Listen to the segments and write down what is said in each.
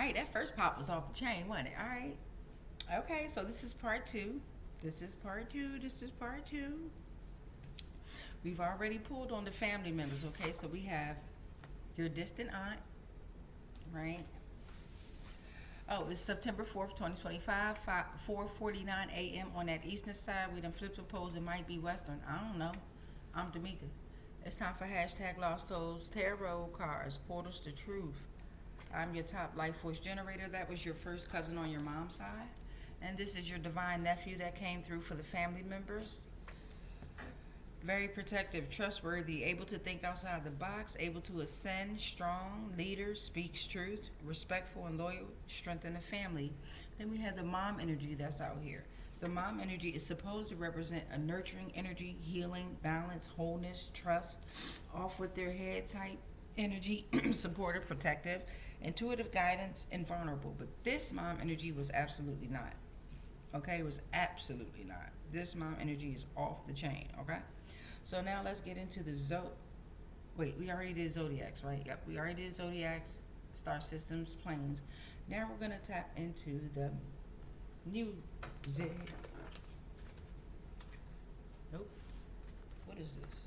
right, that first pop was off the chain, wasn't it? All right. Okay, so this is part two. This is part two. This is part two. We've already pulled on the family members, okay? So we have your distant aunt, right? Oh, it's September 4th, 2025, 4:49 a.m. on that eastern side. We done flipped the poles. It might be western. I don't know. I'm D'Amica. It's time for hashtag Lost Souls Tarot cards, portals to truth. I'm your top life force generator. That was your first cousin on your mom's side. And this is your divine nephew that came through for the family members. Very protective, trustworthy, able to think outside the box, able to ascend, strong, leader, speaks truth, respectful and loyal, strengthen the family. Then we have the mom energy that's out here. The mom energy is supposed to represent a nurturing energy, healing, balance, wholeness, trust, off with their head type energy, supportive, protective, intuitive guidance, and vulnerable. But this mom energy was absolutely not. Okay, it was absolutely not. This mom energy is off the chain, okay? So now let's get into the wait, we already did zodiacs, right? Yep, we already did zodiacs, star systems, planes. Now we're gonna tap into the music. Nope. What is this?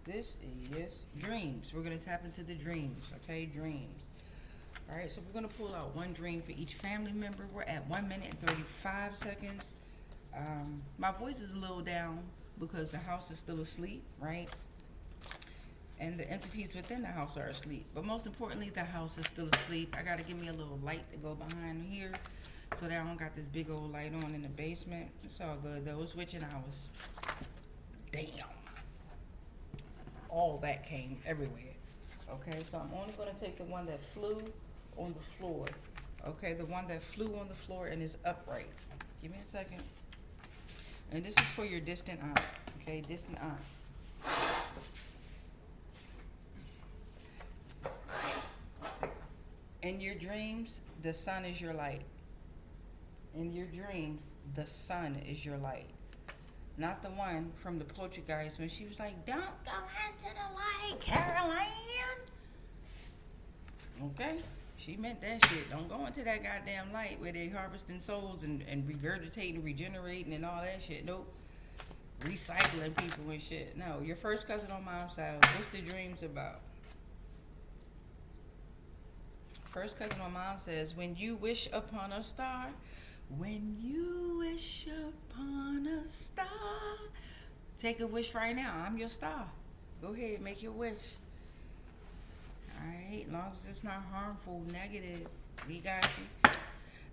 This is dreams. We're gonna tap into the dreams, okay? Dreams. All right, so we're gonna pull out one dream for each family member. We're at 1 minute and 35 seconds. My voice is a little down because the house is still asleep, right? And the entities within the house are asleep. But most importantly, the house is still asleep. I gotta give me a little light to go behind here so that I don't got this big old light on in the basement. It's all good though. It's witching hours. Damn. All that came everywhere. Okay, so I'm only gonna take the one that flew on the floor. Okay, the one that flew on the floor and is upright. Give me a second. And this is for your distant aunt, okay? Distant aunt. In your dreams, the sun is your light. In your dreams, the sun is your light. Not the one from the Poltergeist when she was like, don't go into the light, Caroline. Okay? She meant that shit. Don't go into that goddamn light where they harvesting souls and regurgitating, regenerating, and all that shit. Nope. Recycling people and shit. No, your first cousin on mom's side. What's the dreams about? First cousin on mom says, when you wish upon a star, when you wish upon a star, take a wish right now. I'm your star. Go ahead, make your wish. Alright, as long as it's not harmful, negative, we got you.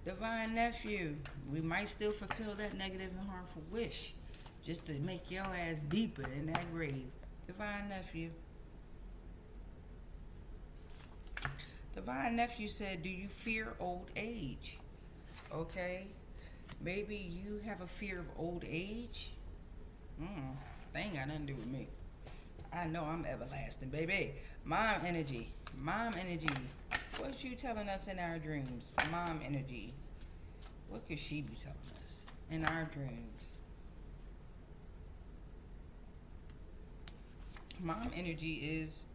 Divine Nephew, we might still fulfill that negative and harmful wish just to make your ass deeper in that grave. Divine Nephew. Divine Nephew said, do you fear old age? Okay, maybe you have a fear of old age? They ain't got nothing to do with me. I know I'm everlasting, baby. Mom energy. Mom energy. What you telling us in our dreams? Mom energy. What could she be telling us in our dreams? Mom energy is,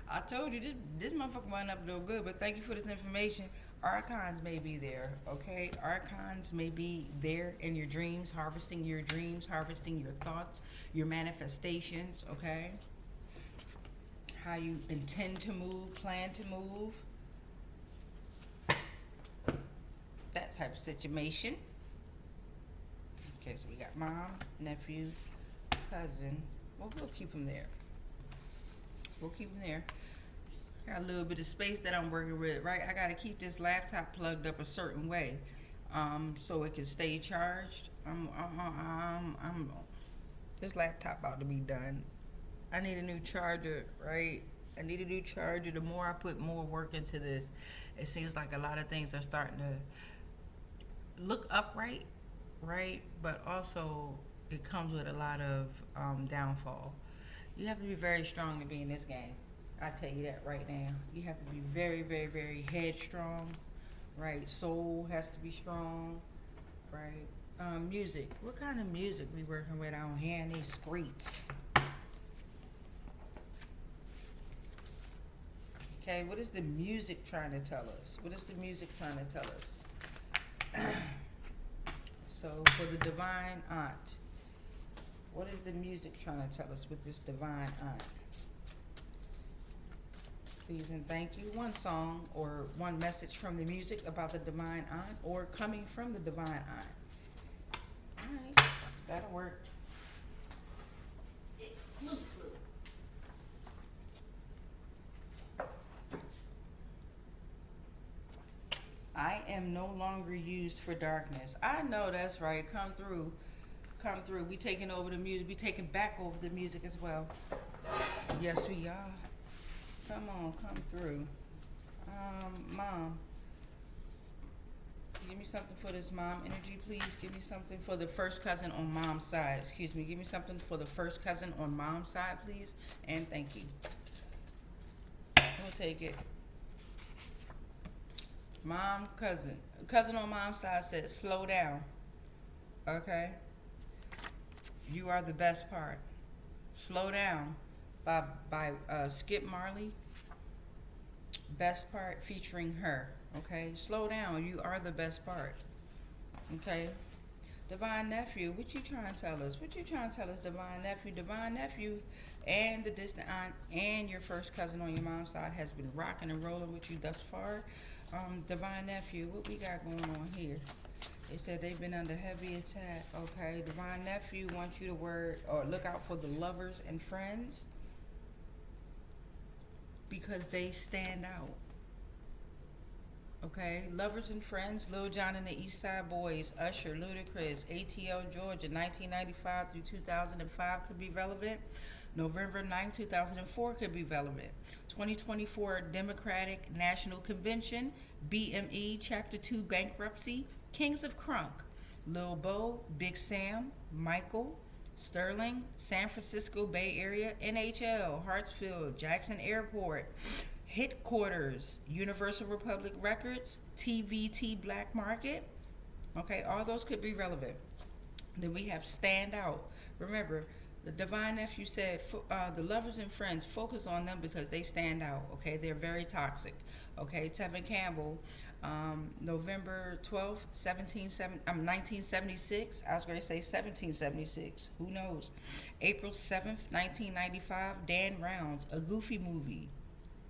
I told you, this motherfucker wound up real good, but thank you for this information. Archons may be there, okay? Archons may be there in your dreams, harvesting your dreams, harvesting your thoughts, your manifestations, okay? How you intend to move, plan to move. That type of situation. Okay, so we got mom, nephew, cousin. Well, we'll keep them there. We'll keep them there. Got a little bit of space that I'm working with, right? I got to keep this laptop plugged up a certain way, so it can stay charged. This laptop about to be done. I need a new charger, right? I need a new charger. The more I put more work into this, it seems like a lot of things are starting to look upright, right? But also it comes with a lot of downfall. You have to be very strong to be in this game. I tell you that right now. You have to be very, very, very headstrong, right? Soul has to be strong, right? Music. What kind of music we working with out here in these streets? Okay, what is the music trying to tell us? What is the music trying to tell us? So for the divine aunt, what is the music trying to tell us with this divine aunt? Please and thank you. One song or one message from the music about the divine aunt or coming from the divine aunt. All right, that'll work. I am no longer used for darkness. I know that's right. Come through. Come through. We taking over the music. We taking back over the music as well. Yes, we are. Come on, come through. Mom. Give me something for this mom energy, please. Give me something for the first cousin on mom's side. Excuse me. Give me something for the first cousin on mom's side, please. And thank you. We'll take it. Mom, cousin. Cousin on mom's side said, slow down. Okay? You are the best part. Slow down by Skip Marley. Best part featuring her. Okay? Slow down. You are the best part. Okay? Divine Nephew, what you trying to tell us? What you trying to tell us, Divine Nephew? Divine Nephew and the distant aunt and your first cousin on your mom's side has been rocking and rolling with you thus far. Divine Nephew, what we got going on here? They said they've been under heavy attack. Okay, Divine Nephew wants you to look out for the lovers and friends because they stand out. Okay, lovers and friends, Lil Jon and the East Side Boys, Usher, Ludacris, ATL Georgia, 1995 through 2005 could be relevant. November 9, 2004 could be relevant. 2024 Democratic National Convention, BME Chapter 2 bankruptcy, Kings of Crunk, Lil Bo, Big Sam, Michael, Sterling, San Francisco Bay Area, NHL, Hartsfield, Jackson Airport, Headquarters, Universal Republic Records, TVT Black Market. Okay, all those could be relevant. Then we have Stand Out. Remember, the Divine Nephew said the lovers and friends, focus on them because they stand out. Okay, they're very toxic. Okay, Tevin Campbell, November 12th, 1976. I was going to say 1776. Who knows? April 7th, 1995. Dan Rounds, A Goofy Movie.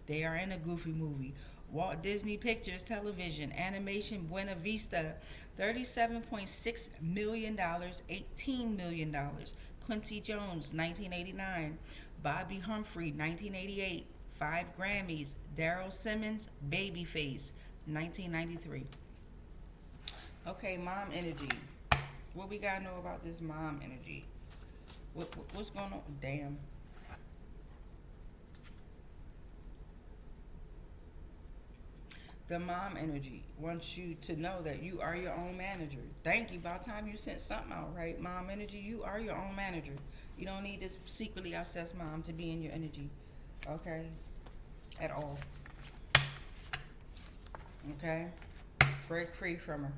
They are in a Goofy Movie. Walt Disney Pictures Television, Animation Buena Vista, $37.6 million, $18 million. Quincy Jones, 1989. Bobby Humphrey, 1988. 5 Grammys. Daryl Simmons, Babyface, 1993. Okay, mom energy. What we gotta know about this mom energy? What's going on? Damn. The mom energy wants you to know that you are your own manager. Thank you. By the time you sent something out, right? Mom energy, you are your own manager. You don't need this secretly obsessed mom to be in your energy. Okay? At all. Okay? Break free from her.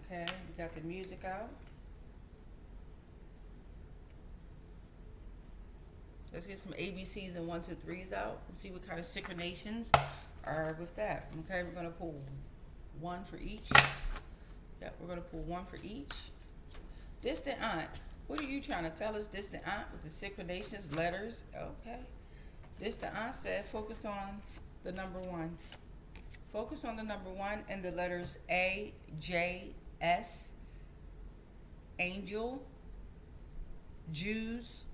Okay? We got the music out. Let's get some ABCs and 1, 2, 3s out and see what kind of synchronations are with that. Okay, we're gonna pull one for each. Yep, we're gonna pull one for each. Distant aunt, what are you trying to tell us, distant aunt, with the synchronations, letters? Okay. Distant aunt said, focus on the number 1. Focus on the number 1 and the letters A, J, S, Angel, Jews,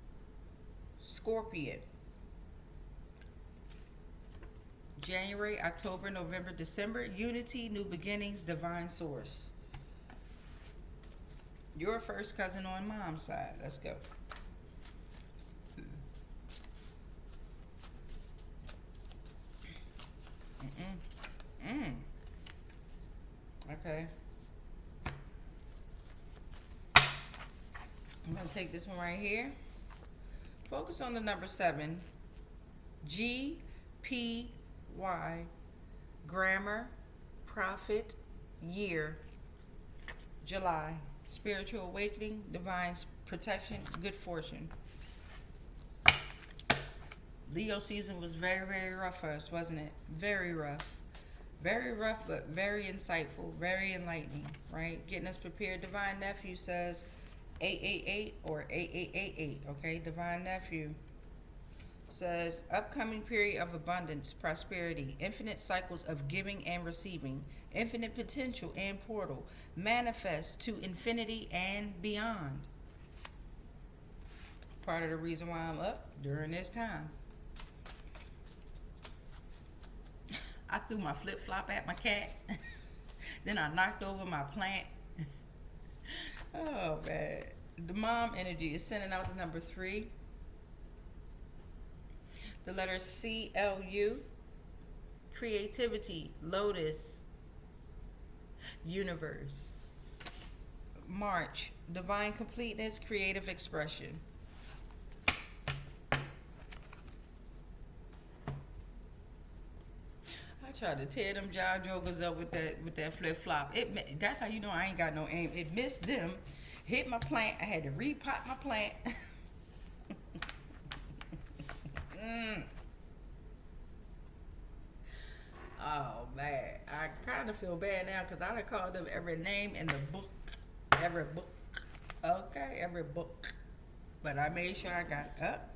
Scorpion. January, October, November, December. Unity, new beginnings, divine source. Your first cousin on mom's side. Let's go. Okay. I'm going to take this one right here. Focus on the number 7. G, P, Y. Grammar, profit, year. July. Spiritual awakening, divine protection, good fortune. Leo season was very, very rough for us, wasn't it? Very rough. Very rough, but very insightful, very enlightening, right? Getting us prepared. Divine Nephew says 888 or 8888, okay? Divine Nephew says upcoming period of abundance, prosperity, infinite cycles of giving and receiving, infinite potential and portal, manifest to infinity and beyond. Part of the reason why I'm up during this time. I threw my flip-flop at my cat. Then I knocked over my plant. Oh, man. The mom energy is sending out the number 3. The letter CLU. Creativity, lotus, universe. March, divine completeness, creative expression. I tried to tear them John Jokers up with that flip flop. That's how you know I ain't got no aim. It missed them, hit my plant. I had to repot my plant. Oh man, I kind of feel bad now because I done called them every name in the book, every book. Okay, every book. But I made sure I got up.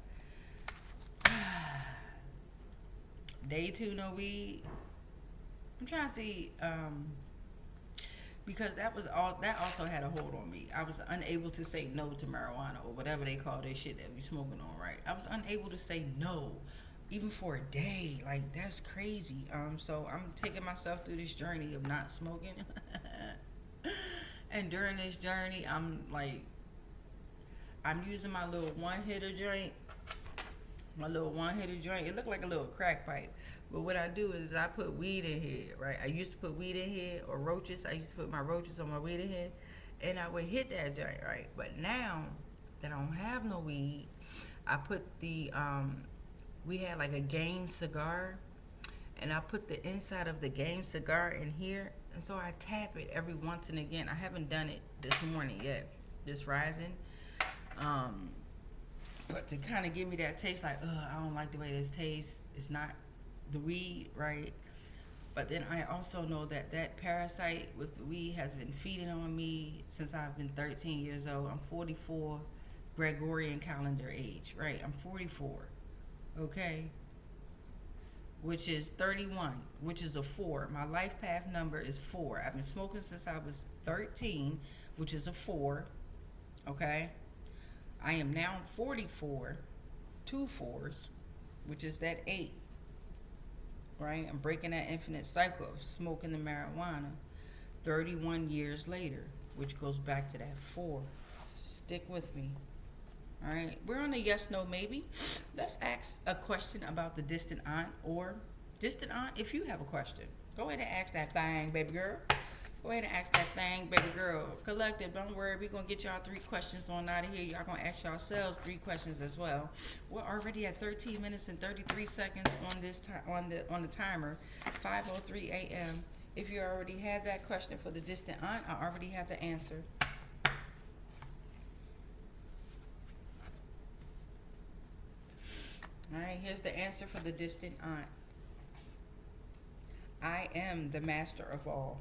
Day 2, no weed. I'm trying to see, because that also had a hold on me. I was unable to say no to marijuana or whatever they call this shit that we smoking on, right? I was unable to say no, even for a day. Like, that's crazy. So I'm taking myself through this journey of not smoking. And during this journey, I'm using my little one-hitter joint. It looked like a little crack pipe. But what I do is I put weed in here, right? I used to put weed in here, or roaches. I used to put my roaches on my weed in here, and I would hit that joint, right? But now that I don't have no weed, I put the, we had like a game cigar, and I put the inside of the game cigar in here, and so I tap it every once and again. I haven't done it this morning yet, this rising. But to kind of give me that taste, like, I don't like the way this tastes. It's not the weed, right? But then I also know that parasite with the weed has been feeding on me since I've been 13 years old. I'm 44 Gregorian calendar age, right? I'm 44, okay? Which is 31, which is a 4. My life path number is 4. I've been smoking since I was 13, which is a 4, okay? I am now 44, 2 4s, which is that 8, right? I'm breaking that infinite cycle of smoking the marijuana 31 years later, which goes back to that 4. Stick with me. All right, we're on a yes, no, maybe. Let's ask a question about the distant aunt, or distant aunt, if you have a question. Go ahead and ask that thing, baby girl. Go ahead and ask that thing, baby girl. Collective, don't worry. We're going to get y'all 3 questions on out of here. Y'all going to ask yourselves 3 questions as well. We're already at 13 minutes and 33 seconds on this on the timer, 5:03 a.m. If you already had that question for the distant aunt, I already have the answer. All right, here's the answer for the distant aunt. I am the master of all.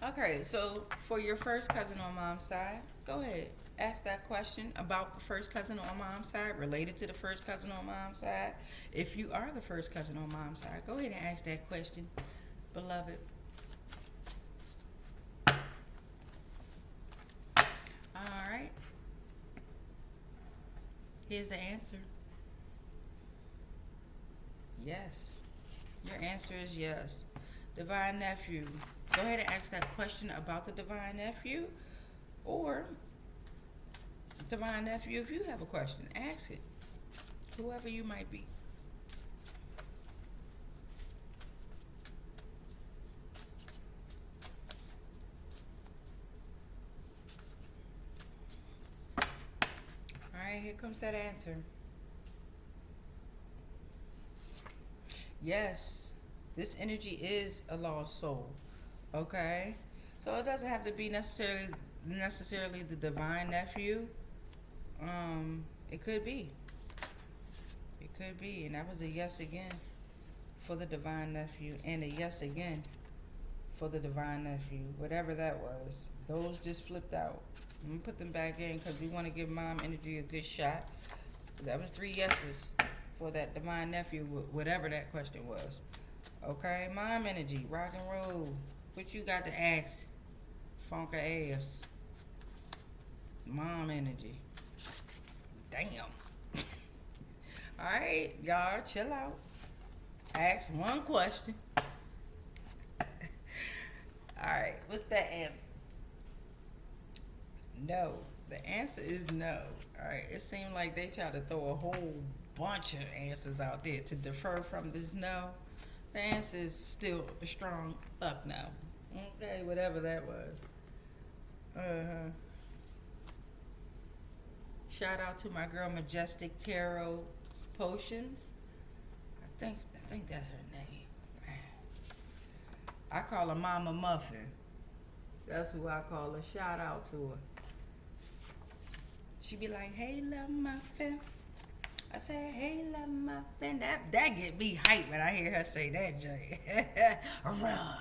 Okay, so for your first cousin on mom's side, go ahead. Ask that question about the first cousin on mom's side, related to the first cousin on mom's side. If you are the first cousin on mom's side, go ahead and ask that question, beloved. All right. Here's the answer. Yes. Your answer is yes. Divine Nephew. Go ahead and ask that question about the Divine Nephew, or Divine Nephew, if you have a question, ask it. Whoever you might be. All right, here comes that answer. Yes, this energy is a lost soul. Okay, so it doesn't have to be necessarily the Divine Nephew, It could be. It could be. And that was a yes again for the Divine Nephew, and a yes again for the Divine Nephew. Whatever that was. Those just flipped out. I'm going to put them back in because we want to give Mom Energy a good shot. That was 3 yeses for that Divine Nephew, whatever that question was. Okay, Mom Energy, rock and roll. What you got to ask? Funka ass. Mom Energy. Damn. Alright, y'all, chill out. Ask one question. Alright, what's that answer? No. The answer is no. Alright, it seemed like they tried to throw a whole bunch of answers out there to defer from this no. The answer is still a strong up now. Okay, whatever that was. Shout out to my girl Majestic Tarot Potions. I think that's her name. I call her Mama Muffin. That's who I call her. Shout out to her. She be like, "Hey, little muffin." I say, "Hey, little muffin." That get me hyped when I hear her say that, Jay. Roar,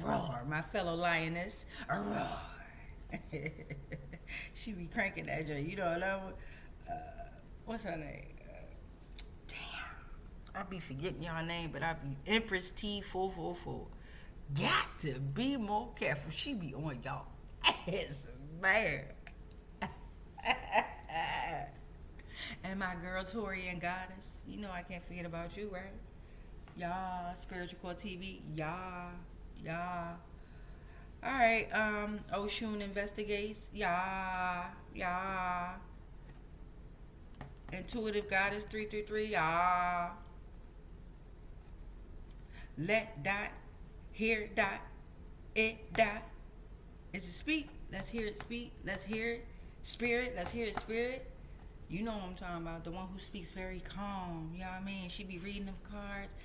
roar, my fellow lioness, roar. She be cranking that, Jay. You know, what's her name? Damn, I be forgetting y'all name, but I be Empress T444. Got to be more careful. She be on y'all ass, man. And my girl Tori and Goddess, you know I can't forget about you, right? Y'all, Spiritual Core TV, y'all. Alright, Oshun Investigates, y'all. Intuitive Goddess 333, y'all. Let dot, hear dot, it dot. Is it speak? Let's hear it speak. Let's hear it. Spirit, let's hear it, spirit. You know what I'm talking about. The one who speaks very calm. You know what I mean? She be reading them cards.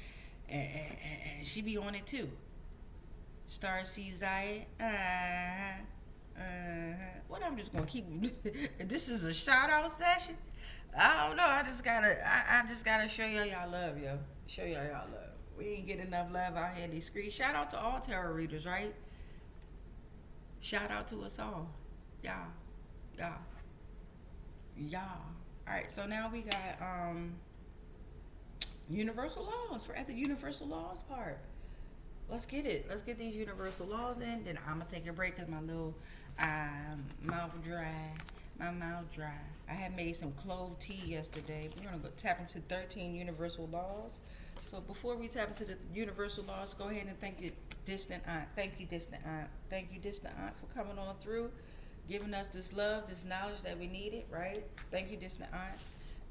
And she be on it too. Star C Zayat. What, I'm just gonna keep this is a shout out session? I don't know. I just gotta show y'all love, yo. Show y'all love. We ain't get enough love out here in these streets. Shout out to all tarot readers, right? Shout out to us all. Y'all. Alright, so now we got universal laws. We're at the universal laws part. Let's get it. Let's get these universal laws in. Then I'm gonna take a break because my little mouth dry. My mouth dry. I had made some clove tea yesterday. We're gonna go tap into 13 universal laws. So before we tap into the universal laws, go ahead and thank your distant aunt. Thank you, distant aunt. Thank you, distant aunt, for coming on through, giving us this love, this knowledge that we needed, right? Thank you, distant aunt.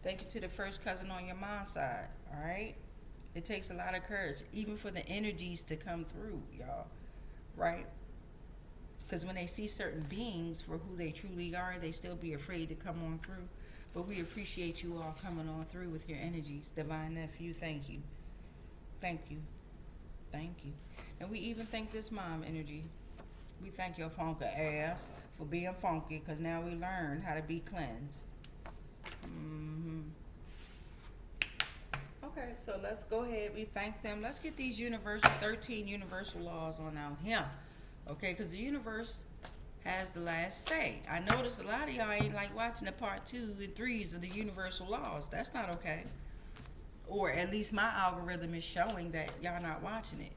Thank you to the first cousin on your mom's side, all right? It takes a lot of courage, even for the energies to come through, y'all, right? Because when they see certain beings for who they truly are, they still be afraid to come on through. But we appreciate you all coming on through with your energies. Divine Nephew, thank you. Thank you. Thank you. And we even thank this mom energy. We thank your funky ass for being funky, because now we learn how to be cleansed. Okay, so let's go ahead. We thank them. Let's get these 13 universal laws on out here. Okay, because the universe has the last say. I noticed a lot of y'all ain't like watching the part 2 and 3s of the universal laws. That's not okay. Or at least my algorithm is showing that y'all not watching it.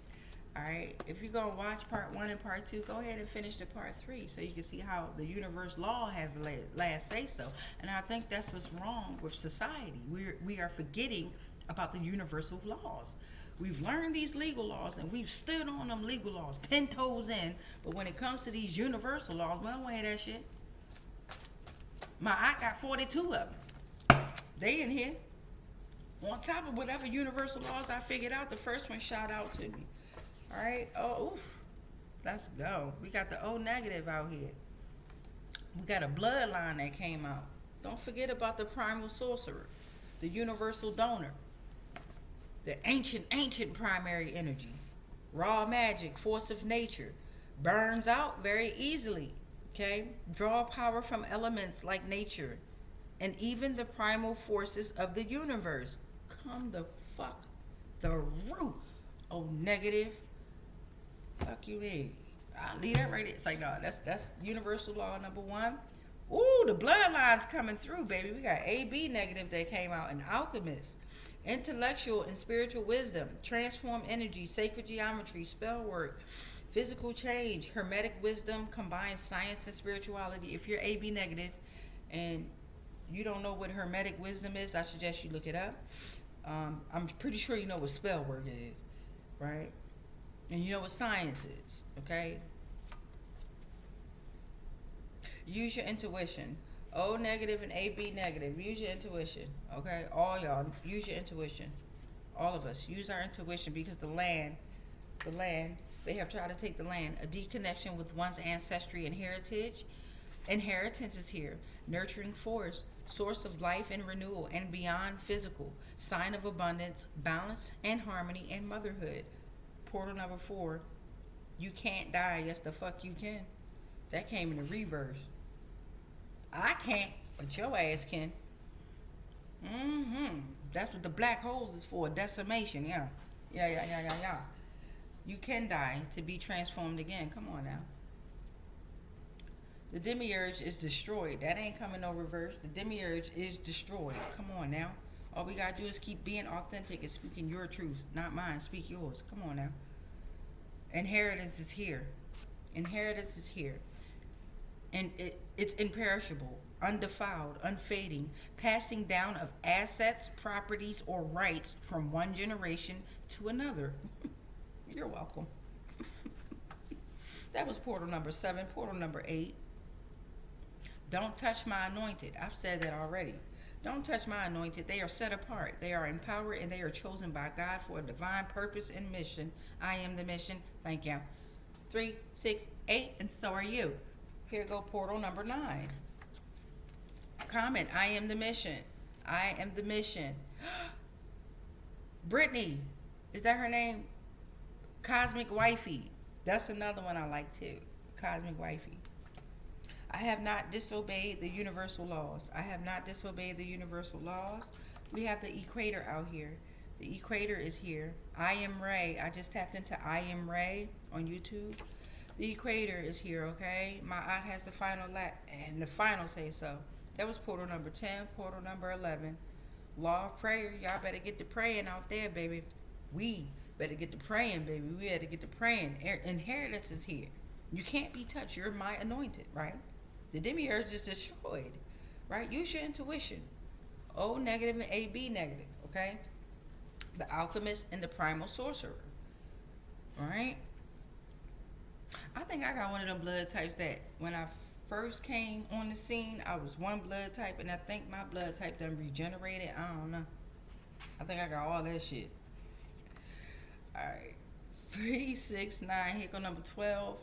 Alright, if you're going to watch part 1 and part 2, go ahead and finish the part 3 so you can see how the universe law has the last say so. And I think that's what's wrong with society. We are forgetting about the universal laws. We've learned these legal laws and we've stood on them legal laws 10 toes in, but when it comes to these universal laws, we don't want to hear that shit. I got 42 of them. They in here. On top of whatever universal laws I figured out, the first one shout out to me. Alright, oof. Let's go. We got the O negative out here. We got a bloodline that came out. Don't forget about the primal sorcerer, the universal donor, the ancient primary energy, raw magic, force of nature, burns out very easily, okay? Draw power from elements like nature, and even the primal forces of the universe. Come the fuck the root. Oh, negative. Fuck you, mean. I'll leave that right there. It's like, no, that's universal law number one. Ooh, the bloodline's coming through, baby. We got AB negative that came out, and alchemist. Intellectual and spiritual wisdom, transform energy, sacred geometry, spell work, physical change, hermetic wisdom, combines science and spirituality. If you're AB negative and you don't know what hermetic wisdom is, I suggest you look it up. I'm pretty sure you know what spell work is, right? And you know what science is, okay? Use your intuition. O negative and AB negative. Use your intuition, okay? All y'all, use your intuition. All of us, use our intuition, because the land, they have tried to take the land. A deep connection with one's ancestry and heritage. Inheritance is here. Nurturing force, source of life and renewal, and beyond physical. Sign of abundance, balance, and harmony, and motherhood. Portal number 4. You can't die. Yes, the fuck you can. That came in the reverse. I can't, but your ass can. That's what the black holes is for. Decimation. Yeah. You can die to be transformed again. Come on now. The demiurge is destroyed. That ain't coming no reverse. The demiurge is destroyed. Come on now. All we gotta do is keep being authentic and speaking your truth, not mine. Speak yours. Come on now. Inheritance is here. Inheritance is here. And it's imperishable, undefiled, unfading, passing down of assets, properties, or rights from one generation to another. You're welcome. That was portal number 7. Portal number 8. Don't touch my anointed. I've said that already. Don't touch my anointed. They are set apart. They are empowered, and they are chosen by God for a divine purpose and mission. I am the mission. Thank you. 3, 6, 8, and so are you. Here go portal number 9. Comment, I am the mission. I am the mission. Brittany, is that her name? Cosmic Wifey. That's another one I like too. Cosmic Wifey. I have not disobeyed the universal laws. I have not disobeyed the universal laws. We have the Equator out here. The Equator is here. I am Ray. I just tapped into I am Ray on YouTube. The Equator is here, okay? My aunt has the final and the final say so. That was portal number 10, portal number 11. Law of prayer. Y'all better get to praying out there, baby. We better get to praying, baby. We better get to praying. Inheritance is here. You can't be touched. You're my anointed, right? The demiurge is destroyed, right? Use your intuition. O negative and AB negative, okay? The alchemist and the primal sorcerer, all right? I think I got one of them blood types that when I first came on the scene, I was one blood type, and I think my blood type done regenerated. I don't know. I think I got all that shit. All right. 3, 6, 9. Here go number 12.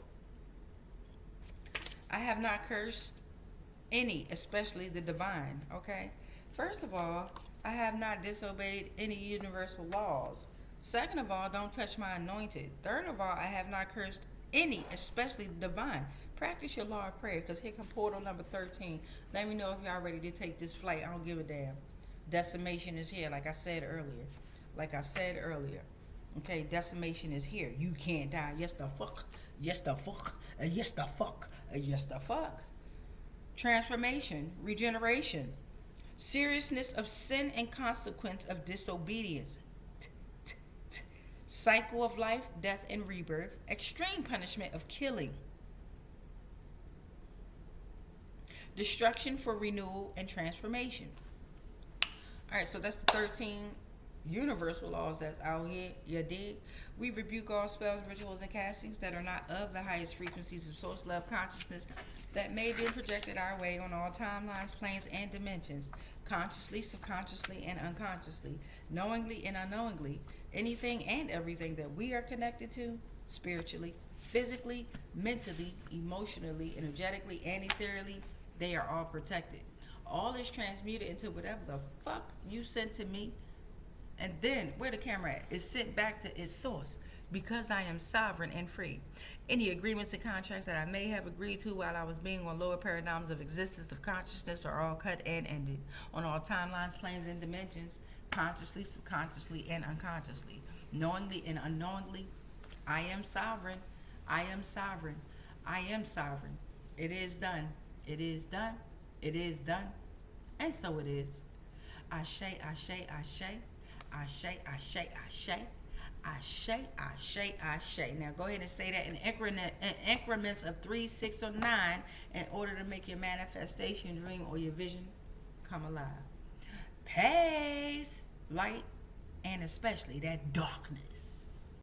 I have not cursed any, especially the divine, okay? First of all, I have not disobeyed any universal laws. Second of all, don't touch my anointed. Third of all, I have not cursed any, especially the divine. Practice your law of prayer, because here come portal number 13. Let me know if y'all ready to take this flight. I don't give a damn. Decimation is here, like I said earlier. Okay, decimation is here. You can't die. Yes, the fuck. Yes, the fuck. Yes, the fuck. Yes, the fuck. Transformation, regeneration. Seriousness of sin and consequence of disobedience. Cycle of life, death, and rebirth. Extreme punishment of killing. Destruction for renewal and transformation. All right, so that's the 13 universal laws that's out here. You dig? We rebuke all spells, rituals, and castings that are not of the highest frequencies of source love consciousness that may be projected our way on all timelines, planes, and dimensions, consciously, subconsciously, and unconsciously, knowingly and unknowingly. Anything and everything that we are connected to, spiritually, physically, mentally, emotionally, energetically, and ethereally, they are all protected. All is transmuted into whatever the fuck you sent to me, and then, where the camera at? It's sent back to its source, because I am sovereign and free. Any agreements and contracts that I may have agreed to while I was being on lower paradigms of existence of consciousness are all cut and ended on all timelines, planes, and dimensions, consciously, subconsciously, and unconsciously, knowingly and unknowingly. I am sovereign. I am sovereign. I am sovereign. It is done. It is done. It is done. And so it is. Ashe, ashe, ashe. Ashe, ashe, ashe. Ashe, ashe, ashe. Now go ahead and say that in increments of 3, 6, or 9 in order to make your manifestation, dream, or your vision come alive. Peace, light, and especially that darkness.